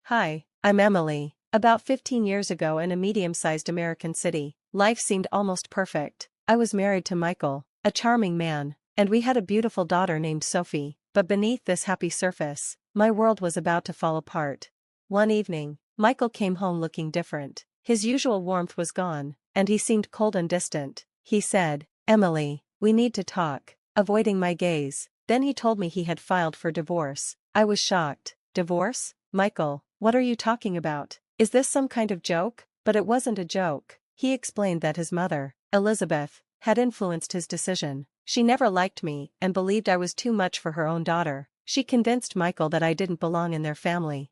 Hi, I'm Emily. About 15 years ago in a medium-sized American city, life seemed almost perfect. I was married to Michael, a charming man, and we had a beautiful daughter named Sophie, but beneath this happy surface, my world was about to fall apart. One evening, Michael came home looking different. His usual warmth was gone, and he seemed cold and distant. He said, "Emily, we need to talk," avoiding my gaze. Then he told me he had filed for divorce. I was shocked. Divorce? Michael, what are you talking about? Is this some kind of joke? But it wasn't a joke. He explained that his mother, Elizabeth, had influenced his decision. She never liked me and believed I was too much for her own daughter. She convinced Michael that I didn't belong in their family.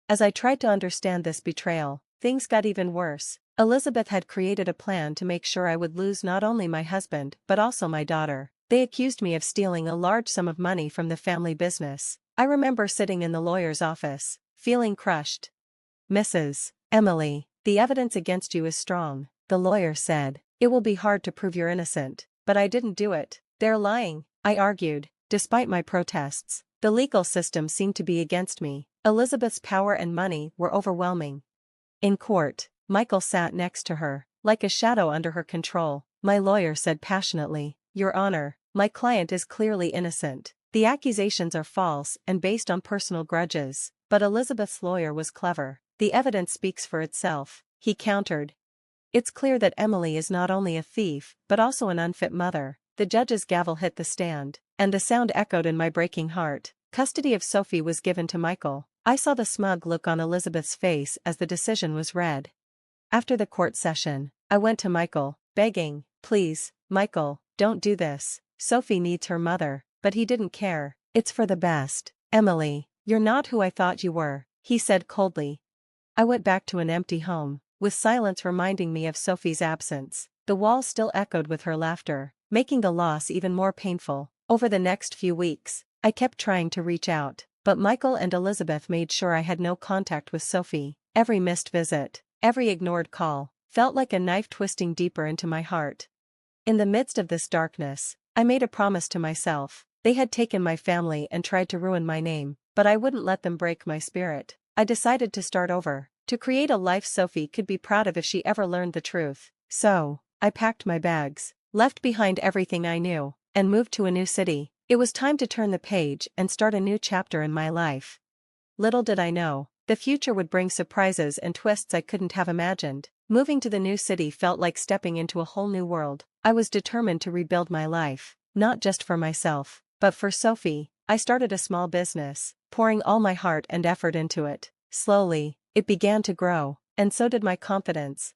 As I tried to understand this betrayal, things got even worse. Elizabeth had created a plan to make sure I would lose not only my husband but also my daughter. They accused me of stealing a large sum of money from the family business. I remember sitting in the lawyer's office, feeling crushed. "Mrs. Emily, the evidence against you is strong," the lawyer said. "It will be hard to prove you're innocent." "But I didn't do it." "They're lying," I argued. Despite my protests, the legal system seemed to be against me. Elizabeth's power and money were overwhelming. In court, Michael sat next to her, like a shadow under her control. My lawyer said passionately, "Your Honor, my client is clearly innocent. The accusations are false and based on personal grudges." But Elizabeth's lawyer was clever. "The evidence speaks for itself," he countered. "It's clear that Emily is not only a thief but also an unfit mother." The judge's gavel hit the stand, and the sound echoed in my breaking heart. Custody of Sophie was given to Michael. I saw the smug look on Elizabeth's face as the decision was read. After the court session, I went to Michael, begging, "Please, Michael, don't do this. Sophie needs her mother." But he didn't care. "It's for the best. Emily, you're not who I thought you were," he said coldly. I went back to an empty home, with silence reminding me of Sophie's absence. The walls still echoed with her laughter, making the loss even more painful. Over the next few weeks, I kept trying to reach out, but Michael and Elizabeth made sure I had no contact with Sophie. Every missed visit, every ignored call, felt like a knife twisting deeper into my heart. In the midst of this darkness, I made a promise to myself. They had taken my family and tried to ruin my name, but I wouldn't let them break my spirit. I decided to start over, to create a life Sophie could be proud of if she ever learned the truth. So, I packed my bags, left behind everything I knew, and moved to a new city. It was time to turn the page and start a new chapter in my life. Little did I know, the future would bring surprises and twists I couldn't have imagined. Moving to the new city felt like stepping into a whole new world. I was determined to rebuild my life, not just for myself, but for Sophie. I started a small business, pouring all my heart and effort into it. Slowly, it began to grow, and so did my confidence.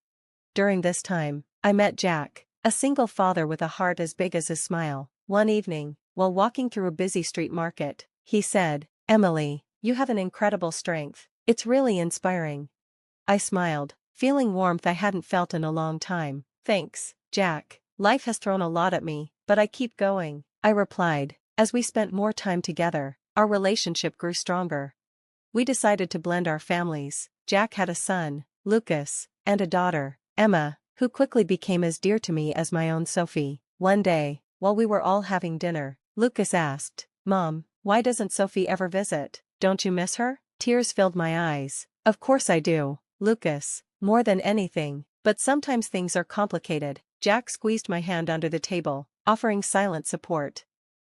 During this time, I met Jack, a single father with a heart as big as his smile. One evening, while walking through a busy street market, he said, "Emily, you have an incredible strength. It's really inspiring." I smiled, feeling warmth I hadn't felt in a long time. "Thanks, Jack. Life has thrown a lot at me, but I keep going," I replied. As we spent more time together, our relationship grew stronger. We decided to blend our families. Jack had a son, Lucas, and a daughter, Emma, who quickly became as dear to me as my own Sophie. One day, while we were all having dinner, Lucas asked, "Mom, why doesn't Sophie ever visit? Don't you miss her?" Tears filled my eyes. "Of course I do, Lucas, more than anything, but sometimes things are complicated." Jack squeezed my hand under the table, offering silent support.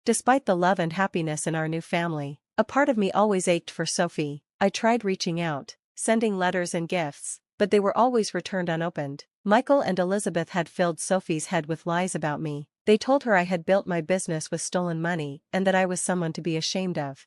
Despite the love and happiness in our new family, a part of me always ached for Sophie. I tried reaching out, sending letters and gifts, but they were always returned unopened. Michael and Elizabeth had filled Sophie's head with lies about me. They told her I had built my business with stolen money and that I was someone to be ashamed of.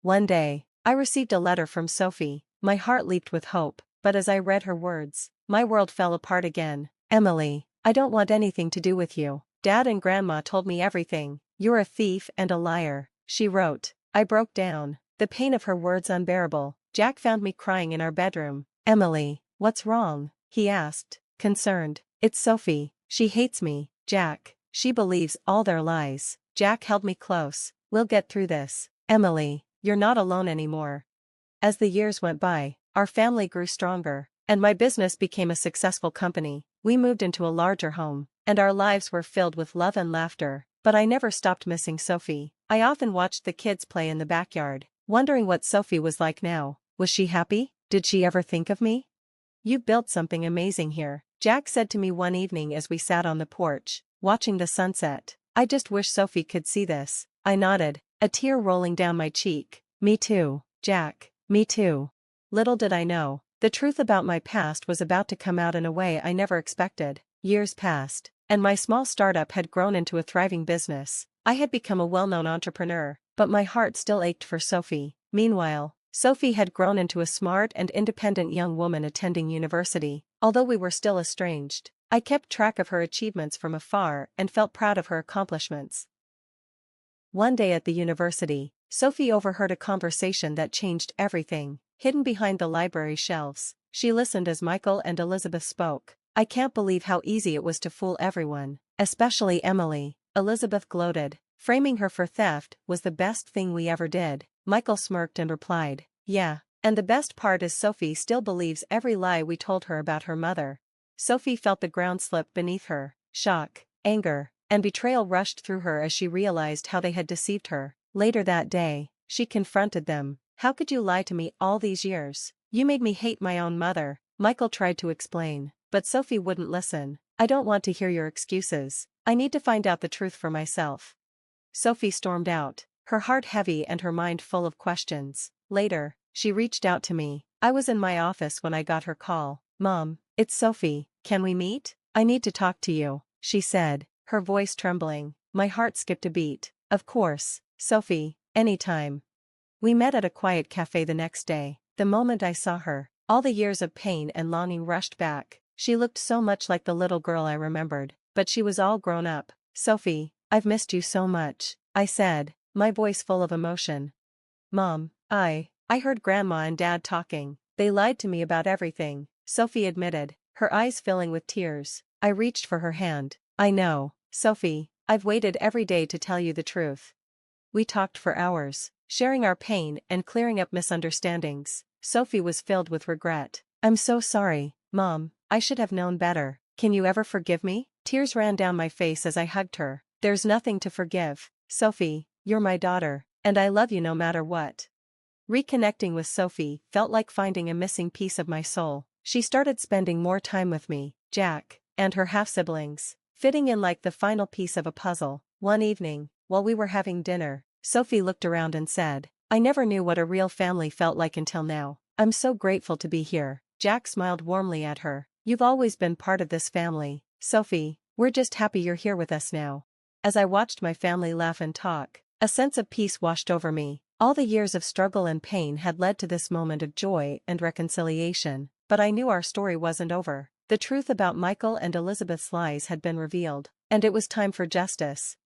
One day, I received a letter from Sophie. My heart leaped with hope, but as I read her words, my world fell apart again. "Emily, I don't want anything to do with you. Dad and Grandma told me everything. You're a thief and a liar," she wrote. I broke down, the pain of her words unbearable. Jack found me crying in our bedroom. "Emily, what's wrong?" he asked, concerned. "It's Sophie. She hates me, Jack. She believes all their lies." Jack held me close. "We'll get through this. Emily, you're not alone anymore." As the years went by, our family grew stronger, and my business became a successful company. We moved into a larger home, and our lives were filled with love and laughter. But I never stopped missing Sophie. I often watched the kids play in the backyard, wondering what Sophie was like now. Was she happy? Did she ever think of me? You've built something amazing here, Jack said to me one evening as we sat on the porch, watching the sunset. I just wish Sophie could see this. I nodded, a tear rolling down my cheek. Me too, Jack, me too. Little did I know, the truth about my past was about to come out in a way I never expected. Years passed, and my small startup had grown into a thriving business. I had become a well-known entrepreneur, but my heart still ached for Sophie. Meanwhile, Sophie had grown into a smart and independent young woman attending university. Although we were still estranged, I kept track of her achievements from afar and felt proud of her accomplishments. One day at the university, Sophie overheard a conversation that changed everything. Hidden behind the library shelves, she listened as Michael and Elizabeth spoke. I can't believe how easy it was to fool everyone, especially Emily, Elizabeth gloated. Framing her for theft was the best thing we ever did. Michael smirked and replied, yeah, and the best part is Sophie still believes every lie we told her about her mother. Sophie felt the ground slip beneath her. Shock, anger, and betrayal rushed through her as she realized how they had deceived her. Later that day, she confronted them. How could you lie to me all these years? You made me hate my own mother. Michael tried to explain, but Sophie wouldn't listen. I don't want to hear your excuses. I need to find out the truth for myself. Sophie stormed out, her heart heavy and her mind full of questions. Later, she reached out to me. I was in my office when I got her call. Mom, it's Sophie, can we meet? I need to talk to you, she said, her voice trembling. My heart skipped a beat. Of course, Sophie, anytime. We met at a quiet cafe the next day. The moment I saw her, all the years of pain and longing rushed back. She looked so much like the little girl I remembered, but she was all grown up. Sophie, I've missed you so much, I said, my voice full of emotion. Mom, I heard Grandma and Dad talking. They lied to me about everything, Sophie admitted, her eyes filling with tears. I reached for her hand. I know, Sophie, I've waited every day to tell you the truth. We talked for hours, sharing our pain and clearing up misunderstandings. Sophie was filled with regret. I'm so sorry, Mom, I should have known better. Can you ever forgive me? Tears ran down my face as I hugged her. There's nothing to forgive, Sophie, you're my daughter, and I love you no matter what. Reconnecting with Sophie felt like finding a missing piece of my soul. She started spending more time with me, Jack, and her half-siblings, fitting in like the final piece of a puzzle. One evening, while we were having dinner, Sophie looked around and said, I never knew what a real family felt like until now. I'm so grateful to be here. Jack smiled warmly at her. You've always been part of this family, Sophie. We're just happy you're here with us now. As I watched my family laugh and talk, a sense of peace washed over me. All the years of struggle and pain had led to this moment of joy and reconciliation, but I knew our story wasn't over. The truth about Michael and Elizabeth's lies had been revealed, and it was time for justice.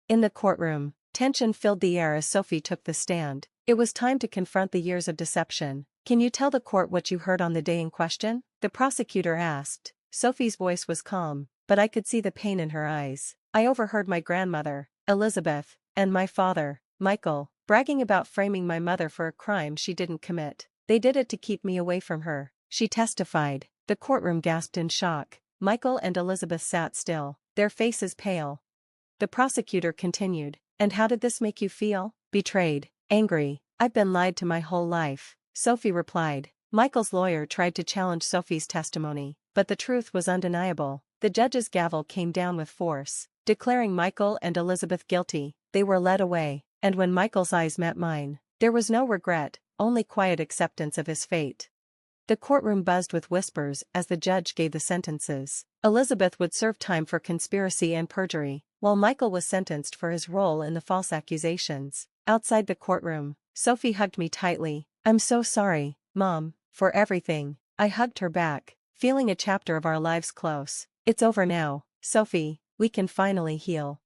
In the courtroom, tension filled the air as Sophie took the stand. It was time to confront the years of deception. Can you tell the court what you heard on the day in question? The prosecutor asked. Sophie's voice was calm, but I could see the pain in her eyes. I overheard my grandmother, Elizabeth, and my father, Michael, bragging about framing my mother for a crime she didn't commit. They did it to keep me away from her, she testified. The courtroom gasped in shock. Michael and Elizabeth sat still, their faces pale. The prosecutor continued, and how did this make you feel? Betrayed, angry. I've been lied to my whole life, Sophie replied. Michael's lawyer tried to challenge Sophie's testimony, but the truth was undeniable. The judge's gavel came down with force, declaring Michael and Elizabeth guilty. They were led away, and when Michael's eyes met mine, there was no regret, only quiet acceptance of his fate. The courtroom buzzed with whispers as the judge gave the sentences. Elizabeth would serve time for conspiracy and perjury, while Michael was sentenced for his role in the false accusations. Outside the courtroom, Sophie hugged me tightly. I'm so sorry, Mom, for everything. I hugged her back, feeling a chapter of our lives close. It's over now, Sophie, we can finally heal.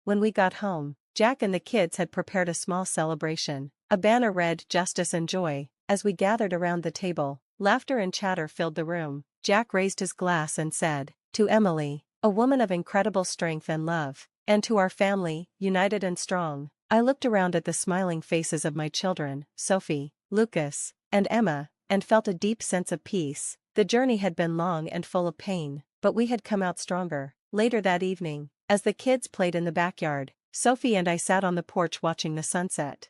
When we got home, Jack and the kids had prepared a small celebration. A banner read "Justice and Joy." As we gathered around the table, laughter and chatter filled the room. Jack raised his glass and said, "To Emily, a woman of incredible strength and love, and to our family, united and strong." I looked around at the smiling faces of my children, Sophie, Lucas, and Emma, and felt a deep sense of peace. The journey had been long and full of pain, but we had come out stronger. Later that evening, as the kids played in the backyard, Sophie and I sat on the porch watching the sunset.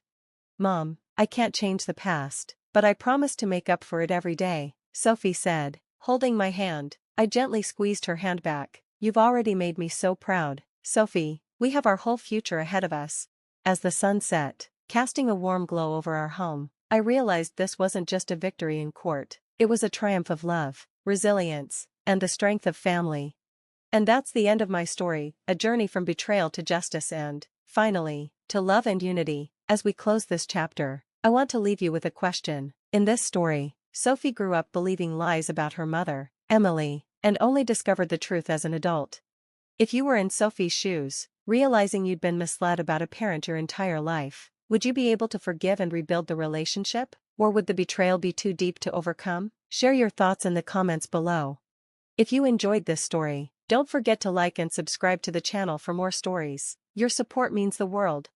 Mom, I can't change the past, But I promise to make up for it every day, Sophie said, holding my hand. I gently squeezed her hand back. You've already made me so proud, Sophie. We have our whole future ahead of us. As the sun set, casting a warm glow over our home, I realized this wasn't just a victory in court. It was a triumph of love, resilience, and the strength of family. And that's the end of my story, a journey from betrayal to justice and, finally, to love and unity. As we close this chapter, I want to leave you with a question. In this story, Sophie grew up believing lies about her mother, Emily, and only discovered the truth as an adult. If you were in Sophie's shoes, realizing you'd been misled about a parent your entire life, would you be able to forgive and rebuild the relationship? Or would the betrayal be too deep to overcome? Share your thoughts in the comments below. If you enjoyed this story, don't forget to like and subscribe to the channel for more stories. Your support means the world.